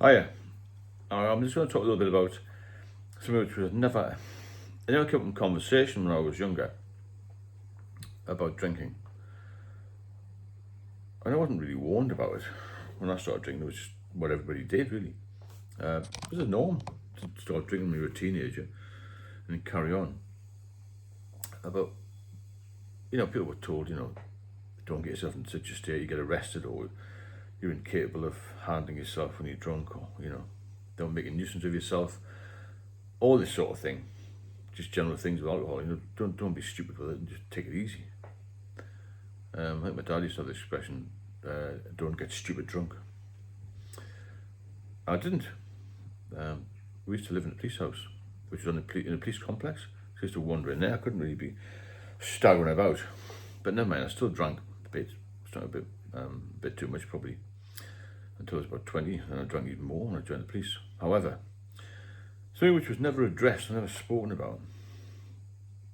Hiya. I'm just going to talk a little bit about something which was never, it never came up in conversation when I was younger about drinking. And I wasn't really warned about it when I started drinking. It was just what everybody did, really. It was a norm to start drinking when you were a teenager and carry on. About, people were told, don't get yourself in such a state, you get arrested, or you're incapable of handling yourself when you're drunk, or, don't make a nuisance of yourself. All this sort of thing. Just general things with alcohol, don't be stupid with it and just take it easy. I think my dad used to have the expression, don't get stupid drunk. I didn't. We used to live in a police house, which was in a police complex. So I used to wander in there. I couldn't really be staggering about. But never mind, I still drank a bit. Started a bit too much probably, until I was about 20, and I drank even more when I joined the police. However, something which was never addressed, never spoken about,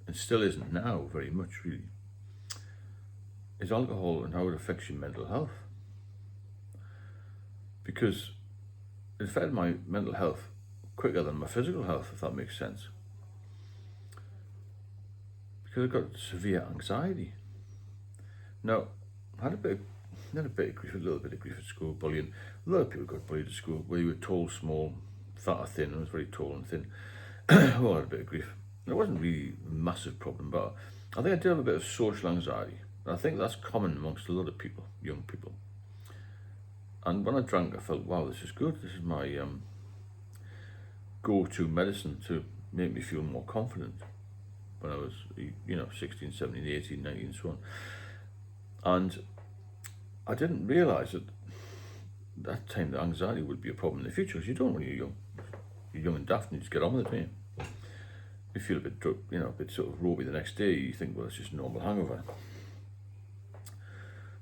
and still isn't now very much really, is alcohol and how it affects your mental health. Because it affected my mental health quicker than my physical health, if that makes sense. Because I got severe anxiety. Now, I had a bit of grief, a little bit of grief at school, bullying. A lot of people got bullied at school, where you were tall, small, fat or thin. I was very tall and thin. I had a bit of grief. It wasn't really a massive problem, but I think I did have a bit of social anxiety. And I think that's common amongst a lot of people, young people. And when I drank, I felt, wow, this is good. This is my go-to medicine to make me feel more confident when I was, 16, 17, 18, 19, and so on. And I didn't realise at that time that anxiety would be a problem in the future, because you don't when you're young. You're young and daft and you just get on with it, don't you? You feel a bit, a bit sort of ropey the next day. You think, well, it's just a normal hangover.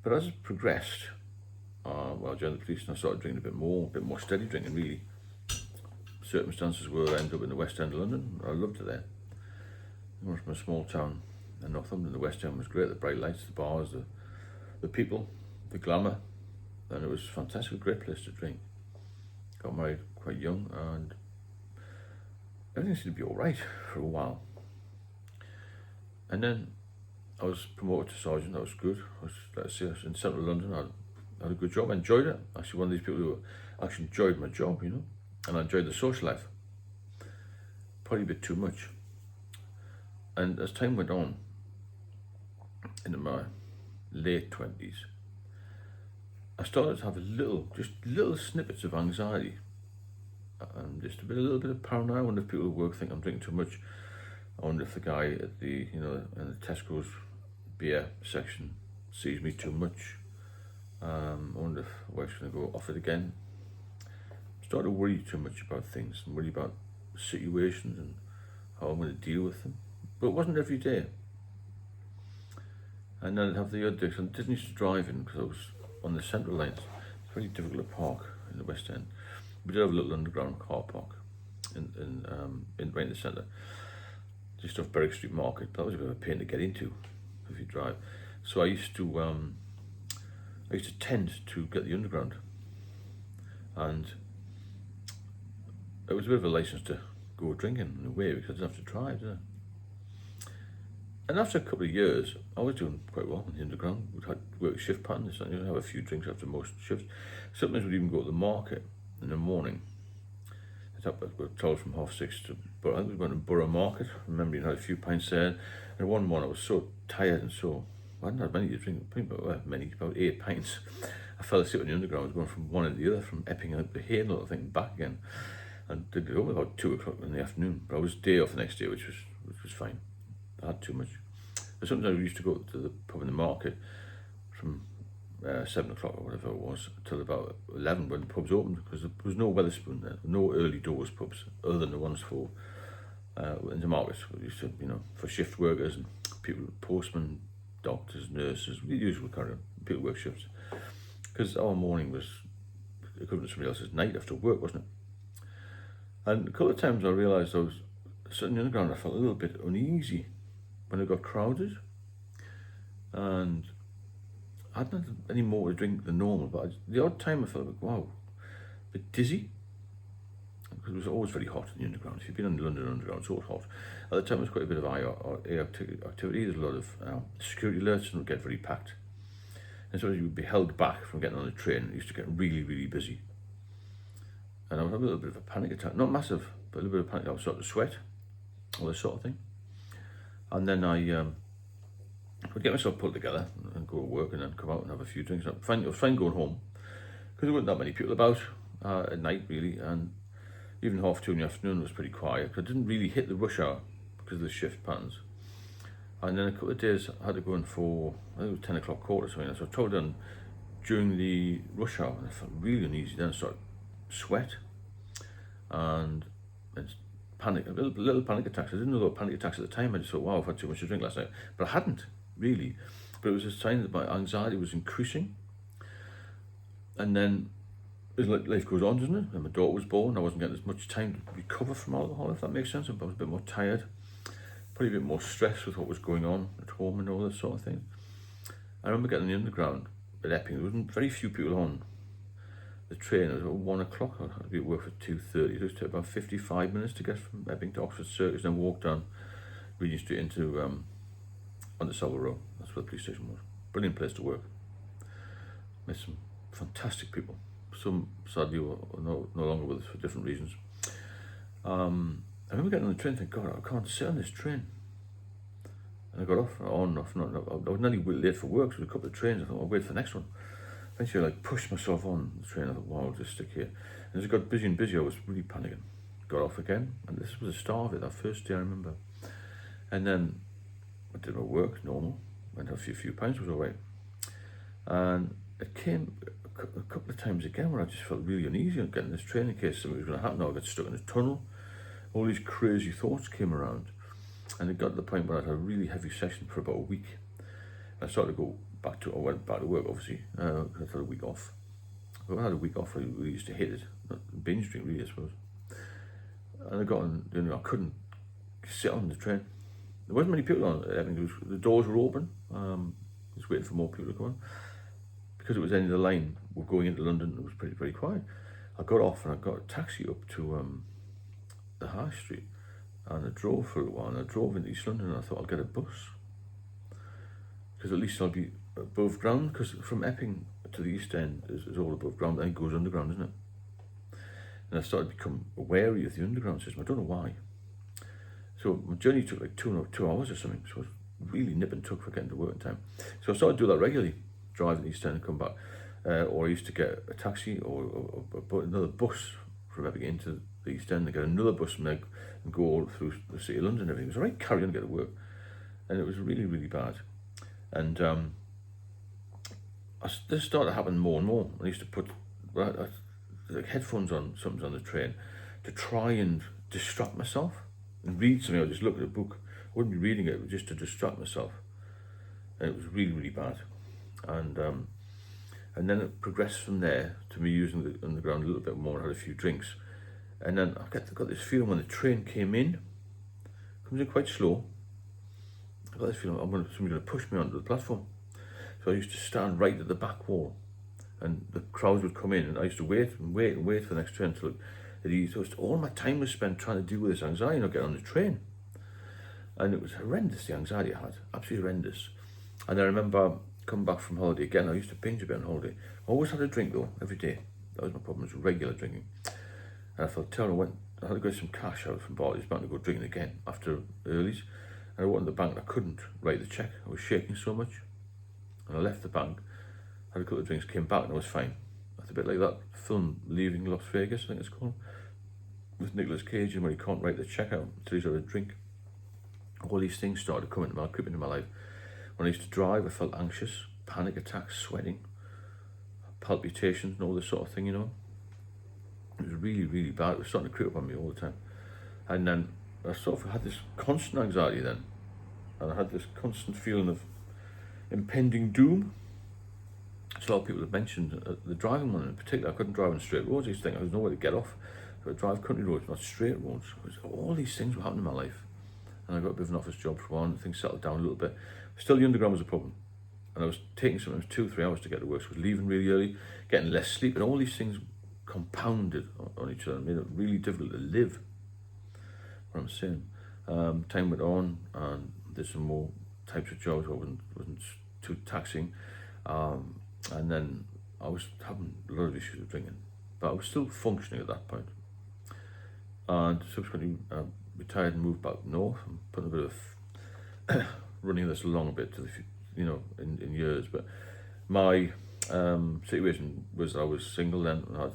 But as it progressed, I joined the police and I started drinking a bit more steady drinking, really. Circumstances were I ended up in the West End of London. I loved it there. I was from a small town in Northumberland. The West End was great, the bright lights, the bars, the people, the glamour, and it was fantastic, a great place to drink. Got married quite young, and everything seemed to be all right for a while. And then I was promoted to sergeant. That was good. I was in central London. I had a good job. I enjoyed it. Actually, one of these people who actually enjoyed my job, and I enjoyed the social life. Probably a bit too much. And as time went on, into my late 20s, I started to have little snippets of anxiety, and just a little bit of paranoia. I wonder if people at work think I'm drinking too much. I wonder if the guy at the, in the Tesco's beer section sees me too much. I wonder if my wife's going to go off it again. I started to worry too much about things and worry about situations and how I'm going to deal with them. But it wasn't every day. And then I'd have the odd days. I didn't used to drive in because I was on the central lines. It's very difficult to park in the West End. We did have a little underground car park in right in the centre, just off Berwick Street Market. That was a bit of a pain to get into if you drive. So I used to tend to get the underground, and it was a bit of a license to go drinking in a way, because I didn't have to drive, did I? And after a couple of years, I was doing quite well in the underground. We'd had work shift patterns, so you'd have a few drinks after most shifts. Sometimes we'd even go to the market in the morning. We were told from 6:30 to, but I think we went to Borough Market. I remember you had a few pints there. And one morning I was so tired and I hadn't had many to drink, about 8 pints. I fell asleep in the underground. I was going from one end to the other, from Epping out to Haynell, I think, back again. And did it over about 2 o'clock in the afternoon. But I was day off the next day, which was fine. I had too much. But sometimes we used to go to the pub in the market from 7 o'clock or whatever it was, till about 11 when the pubs opened, because there was no Wetherspoon there, no early doors pubs, other than the ones for in the markets. We used to, for shift workers and people, postmen, doctors, nurses, the usual kind of people work shifts. Because our morning was equivalent to somebody else's night after work, wasn't it? And a couple of times I realised I was sitting in the underground, I felt a little bit uneasy when it got crowded, and I hadn't had any more to drink than normal, but the odd time I felt like, wow, a bit dizzy, because it was always very hot in the underground. If you've been in the London underground, it's always hot. At the time, there was quite a bit of air activity. There's a lot of security alerts, and it would get very packed. And so you would be held back from getting on the train. It used to get really, really busy. And I would have a little bit of a panic attack. Not massive, but a little bit of panic. I would start to sweat, all this sort of thing. And then I would get myself pulled together and go to work and then come out and have a few drinks. I was fine going home because there weren't that many people about at night, really. And even 2:30 in the afternoon was pretty quiet. I didn't really hit the rush hour because of the shift patterns. And then a couple of days I had to go in for, I think it was 10 o'clock court or something. So I travelled in during the rush hour and I felt really uneasy. Then I started to sweat and panic, little panic attacks. I didn't know there were panic attacks at the time. I just thought, wow, I've had too much to drink last night. But I hadn't, really. But it was a sign that my anxiety was increasing. And then as life goes on, doesn't it? And my daughter was born. I wasn't getting as much time to recover from alcohol, if that makes sense. I was a bit more tired. Probably a bit more stressed with what was going on at home and all that sort of thing. I remember getting in the underground at Epping. There wasn't very few people on the train. It was about 1 o'clock. I had to be at work for 2:30. It took about 55 minutes to get from Epping to Oxford Circus, then walk down Regent Street into onto Savile Row. That's where the police station was. Brilliant place to work. Met some fantastic people. Some sadly were no longer with us for different reasons. I remember getting on the train and thinking, God, I can't sit on this train. And I got off, on and off. I was nearly late for work, so there was a couple of trains. I thought, I'll wait for the next one. Eventually, I pushed myself on the train. I thought, wow, I'll just stick here. And as it got busy and busy, I was really panicking. Got off again, and this was the start of it, that first day I remember. And then I did my work, normal. Went out a few pints, was all right. And it came a couple of times again where I just felt really uneasy on getting this train in case something was going to happen. Or I got stuck in a tunnel. All these crazy thoughts came around, and it got to the point where I had a really heavy session for about a week. I started to go back to, I went back to work obviously, because I had a week off. But I had a week off, I really used to hate it, not binge drink really, I suppose. And I got on, I couldn't sit on the train. There wasn't many people on it. I mean, the doors were open, just waiting for more people to come on. Because it was the end of the line, we're going into London, it was pretty quiet. I got off and I got a taxi up to the High Street, and I drove for a while, and I drove into East London, and I thought I'll get a bus because at least I'll be above ground, because from Epping to the East End is all above ground, then it goes underground, isn't it? And I started to become wary of the underground system. I don't know why. So my journey took like 2 hours or something, so it was really nip and tuck for getting to work in time. So I started to do that regularly, drive to the East End and come back, or I used to get a taxi or another bus from Epping into the East End and get another bus from there and go all through the City of London and everything. It was alright carrying on to get to work, and it was really, really bad. And this started to happen more and more. I used to put like headphones on, something on the train, to try and distract myself and read something. I'd just look at a book. I wouldn't be reading it, but just to distract myself. And it was really, really bad. And then it progressed from there to me using the underground a little bit more. I had a few drinks. And then I got this feeling when the train came in, comes in quite slow. I got this feeling somebody's going to push me onto the platform. So I used to stand right at the back wall, and the crowds would come in, and I used to wait for the next train until it eased. So all my time was spent trying to deal with this anxiety, not get on the train. And it was horrendous, the anxiety I had, absolutely horrendous. And I remember coming back from holiday again. I used to binge a bit on holiday. I always had a drink though, every day. That was my problem, it was regular drinking. And I felt terrible. I had to get some cash out from Barclays Bank to go drinking again after earlies. And I went to the bank and I couldn't write the check. I was shaking so much. And I left the bank, had a couple of drinks, came back and I was fine. That's a bit like that film Leaving Las Vegas, I think it's called, with Nicolas Cage, and where he can't write the check out until he's had a drink. All these things started coming creep into my life. When I used to drive, I felt anxious, panic attacks, sweating, palpitations and all this sort of thing, you know. It was really, really bad. It was starting to creep up on me all the time. And then I sort of had this constant anxiety then. And I had this constant feeling of impending doom. So a lot of people have mentioned the driving one in particular. I couldn't drive on straight roads. I used to think there was nowhere to get off. So I drive country roads, not straight roads. All these things were happening in my life. And I got a bit of an office job for one. Things settled down a little bit. Still, the underground was a problem. And I was taking sometimes 2 or 3 hours to get to work. So I was leaving really early, getting less sleep, and all these things compounded on each other and made it really difficult to live. What I'm saying. Time went on and did some more types of jobs. I wasn't too taxing, and then I was having a lot of issues with drinking, but I was still functioning at that point. And subsequently retired and moved back north and put a bit of running this along a bit to the in years. But my situation was I was single then, and I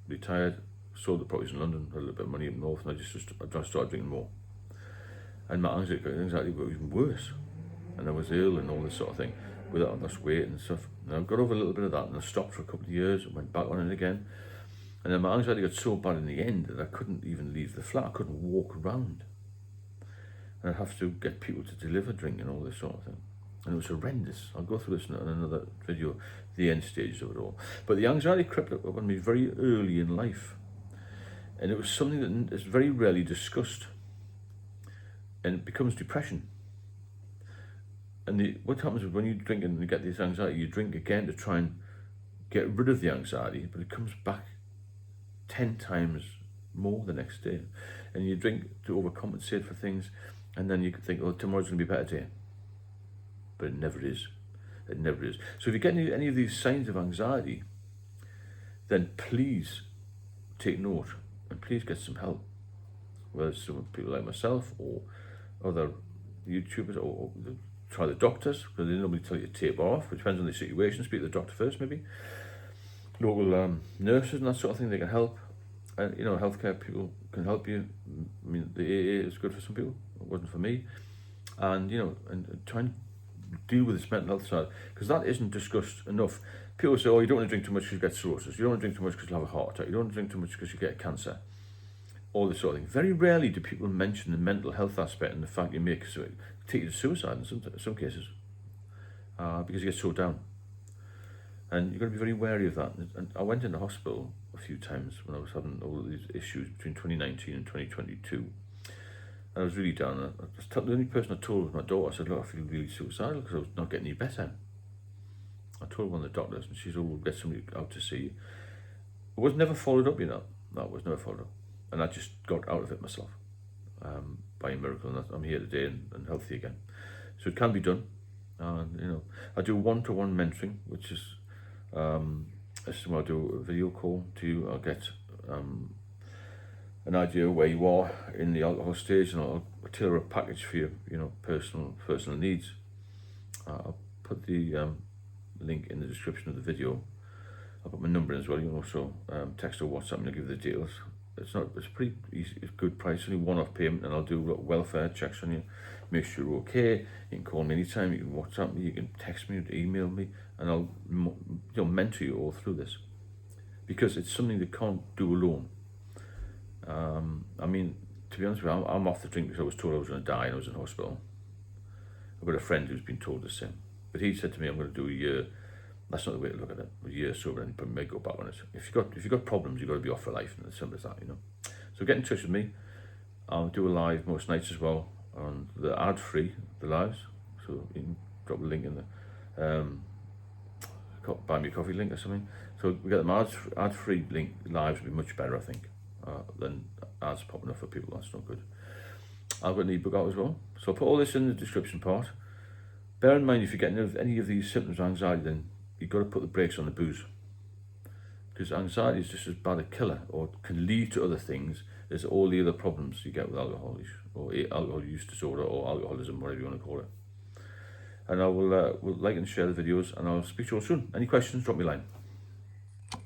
retired, sold the properties in London, had a little bit of money up north, and I just started drinking more. And my anxiety got even worse, and I was ill and all this sort of thing, with I lost weight and stuff. And I got over a little bit of that, and I stopped for a couple of years and went back on it again. And then my anxiety got so bad in the end that I couldn't even leave the flat. I couldn't walk around, and I'd have to get people to deliver drink and all this sort of thing. And it was horrendous. I'll go through this in another video, the end stages of it all. But the anxiety crept up on me very early in life, and it was something that is very rarely discussed, and it becomes depression. And what happens is when you drink and you get this anxiety, you drink again to try and get rid of the anxiety, but it comes back 10 times more the next day. And you drink to overcompensate for things, and then you think, oh, tomorrow's going to be a better day. But it never is. It never is. So if you get any of these signs of anxiety, then please take note and please get some help. Whether it's some people like myself or other YouTubers, or try the doctors, because they normally tell you to taper off. It depends on the situation. Speak to the doctor first, maybe. Local nurses and that sort of thing, they can help. And healthcare people can help you. I mean, the AA is good for some people. It wasn't for me. And and try and deal with this mental health side, because that isn't discussed enough. People say, oh, you don't want to drink too much because you get cirrhosis. You don't want to drink too much because you'll have a heart attack. You don't want to drink too much because you get cancer. All this sort of thing. Very rarely do people mention the mental health aspect and the fact you take you to suicide in some cases, because you get so down. And you've got to be very wary of that. And I went into hospital a few times when I was having all of these issues between 2019 and 2022. And I was really down. The only person I told was my daughter. I said, look, I feel really suicidal because I was not getting any better. I told one of the doctors, and she said, oh, we'll get somebody out to see you. It was never followed up, That was never followed up. And I just got out of it myself, by a miracle, and I'm here today and healthy again. So it can be done. And I do one-to-one mentoring, which is I'll do a video call to you. I'll get an idea where you are in the alcohol stage, and I'll tailor a package for you, personal needs. I'll put the link in the description of the video. I'll put my number in as well. You can also text or WhatsApp me and give the details. It's pretty easy. It's a good price, only one-off payment, and I'll do welfare checks on you, make sure you're okay. You can call me anytime. You can WhatsApp me. You can text me, email me, and I'll mentor you all through this, because it's something they can't do alone. I mean, to be honest with you, I'm off the drink because I was told I was going to die and I was in hospital. I've got a friend who's been told the same, but he said to me, I'm going to do a year. That's not the way to look at it. A year sober, and you may go back on it. If you've got problems, you've got to be off for life, and as simple as that, So get in touch with me. I'll do a live most nights as well, on the ad-free, the lives. So you can drop a link in the buy me a coffee link or something. So we get them ad-free link lives would be much better, I think, than ads popping up for people. That's not good. I've got an ebook out as well. So I'll put all this in the description part. Bear in mind, if you're getting any of these symptoms of anxiety, then you've got to put the brakes on the booze, because anxiety is just as bad a killer, or can lead to other things, as all the other problems you get with alcohol, or alcohol use disorder, or alcoholism, whatever you want to call it. And I will like and share the videos, and I'll speak to you all soon. Any questions, drop me a line.